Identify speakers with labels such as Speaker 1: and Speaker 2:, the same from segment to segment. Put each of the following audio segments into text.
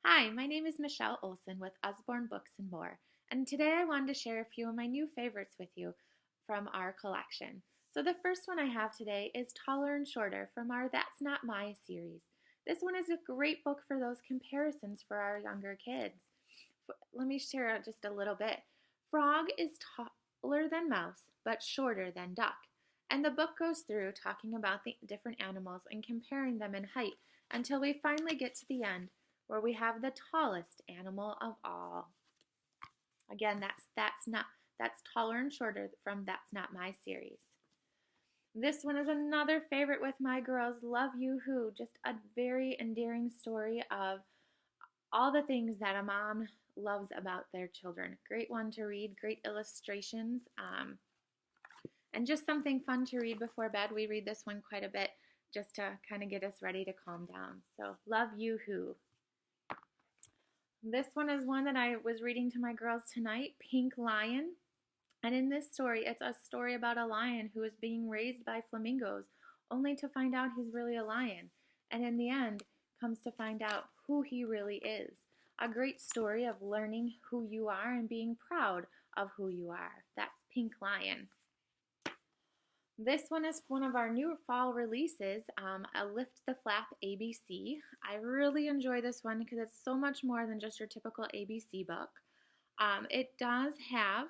Speaker 1: Hi, my name is Michelle Olson with Usborne Books and More, and today I wanted to share a few of my new favorites with you from our collection. So the first one I have today is Taller and Shorter from our That's Not My series. This one is a great book for those comparisons for our younger kids. Let me share just a little bit. Frog is taller than mouse, but shorter than duck. And the book goes through talking about the different animals and comparing them in height until we finally get to the end where we have the tallest animal of all. Again, that's Taller and Shorter from That's Not My series. This one is another favorite with my girls, Love You Who, just a very endearing story of all the things that a mom loves about their children. Great one to read, great illustrations, and just something fun to read before bed. We read this one quite a bit just to kind of get us ready to calm down. So, Love You Who. This one is one that I was reading to my girls tonight, Pink Lion. And in this story, it's a story about a lion who is being raised by flamingos, only to find out he's really a lion. And in the end, comes to find out who he really is. A great story of learning who you are and being proud of who you are. That's Pink Lion. This one is one of our new fall releases, a Lift the Flap ABC. I really enjoy this one because it's so much more than just your typical ABC book. It does have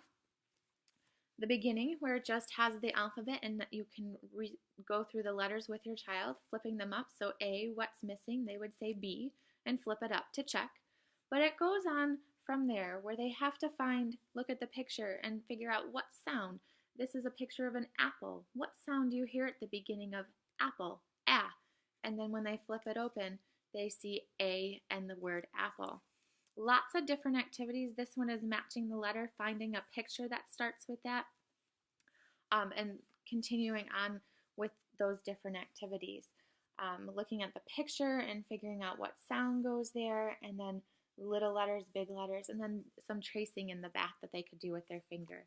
Speaker 1: the beginning where it just has the alphabet and you can go through the letters with your child, flipping them up. So A, what's missing? They would say B and flip it up to check. But it goes on from there where they have to look at the picture and figure out what sound. This is a picture of an apple. What sound do you hear at the beginning of apple? Ah. And then when they flip it open, they see A and the word apple. Lots of different activities. This one is matching the letter, finding a picture that starts with that, and continuing on with those different activities. Looking at the picture and figuring out what sound goes there, and then little letters, big letters, and then some tracing in the back that they could do with their finger.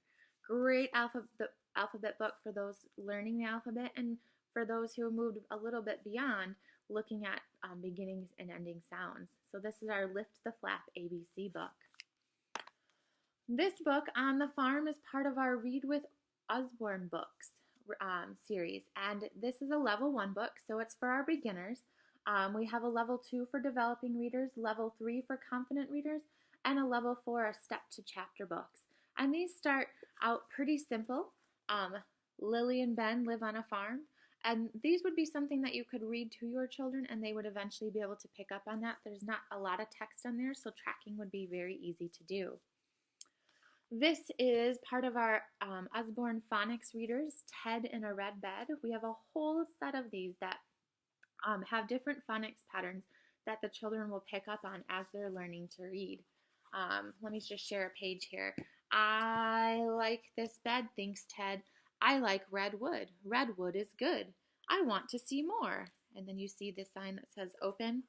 Speaker 1: Great alphabet book for those learning the alphabet and for those who moved a little bit beyond looking at beginnings and ending sounds. So this is our Lift the Flap ABC book. This book, On the Farm, is part of our Read with Usborne Books series, and this is a level 1 book, so it's for our beginners. We have a level 2 for developing readers, level 3 for confident readers, and a level 4 a step to chapter books. And these start out pretty simple. Lily and Ben live on a farm, and these would be something that you could read to your children and they would eventually be able to pick up on that. There's not a lot of text on there, so tracking would be very easy to do. This is part of our Usborne Phonics readers, Ted in a Red Bed. We have a whole set of these that have different phonics patterns that the children will pick up on as they're learning to read. Let me just share a page here. I like this bed, thinks Ted. I like red wood. Red wood is good. I want to see more. And then you see this sign that says open,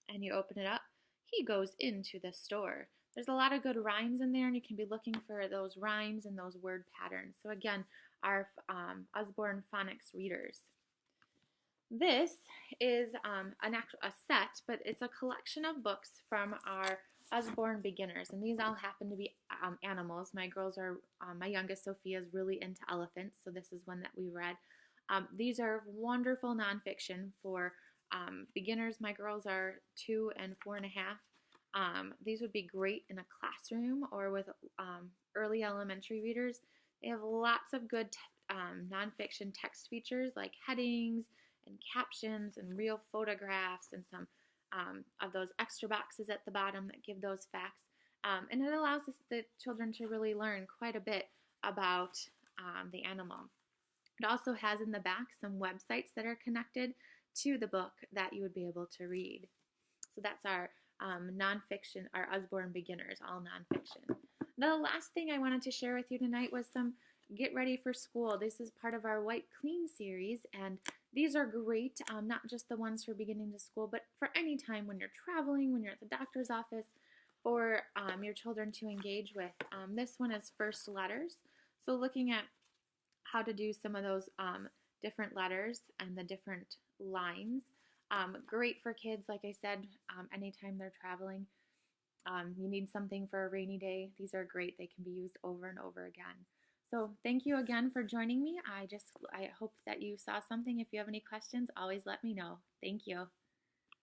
Speaker 1: and you open it up. He goes into the store. There's a lot of good rhymes in there, and you can be looking for those rhymes and those word patterns. So again, our Usborne Phonics readers. This is a set, but it's a collection of books from our Usborne beginners, and these all happen to be animals. My girls are, my youngest Sophia is really into elephants, so this is one that we read. These are wonderful nonfiction for beginners. My girls are 2 and 4.5. These would be great in a classroom or with early elementary readers. They have lots of good nonfiction text features like headings and captions and real photographs and some of those extra boxes at the bottom that give those facts. And it allows the children to really learn quite a bit about the animal. It also has in the back some websites that are connected to the book that you would be able to read. So that's our nonfiction, our Usborne beginners, all nonfiction. The last thing I wanted to share with you tonight was some Get Ready for School. This is part of our Wipe Clean series, and these are great, not just the ones for beginning to school, but for any time when you're traveling, when you're at the doctor's office, for your children to engage with. This one is first letters. So looking at how to do some of those different letters and the different lines. Great for kids, like I said, anytime they're traveling. You need something for a rainy day. These are great. They can be used over and over again. So thank you again for joining me. I hope that you saw something. If you have any questions, always let me know. Thank you.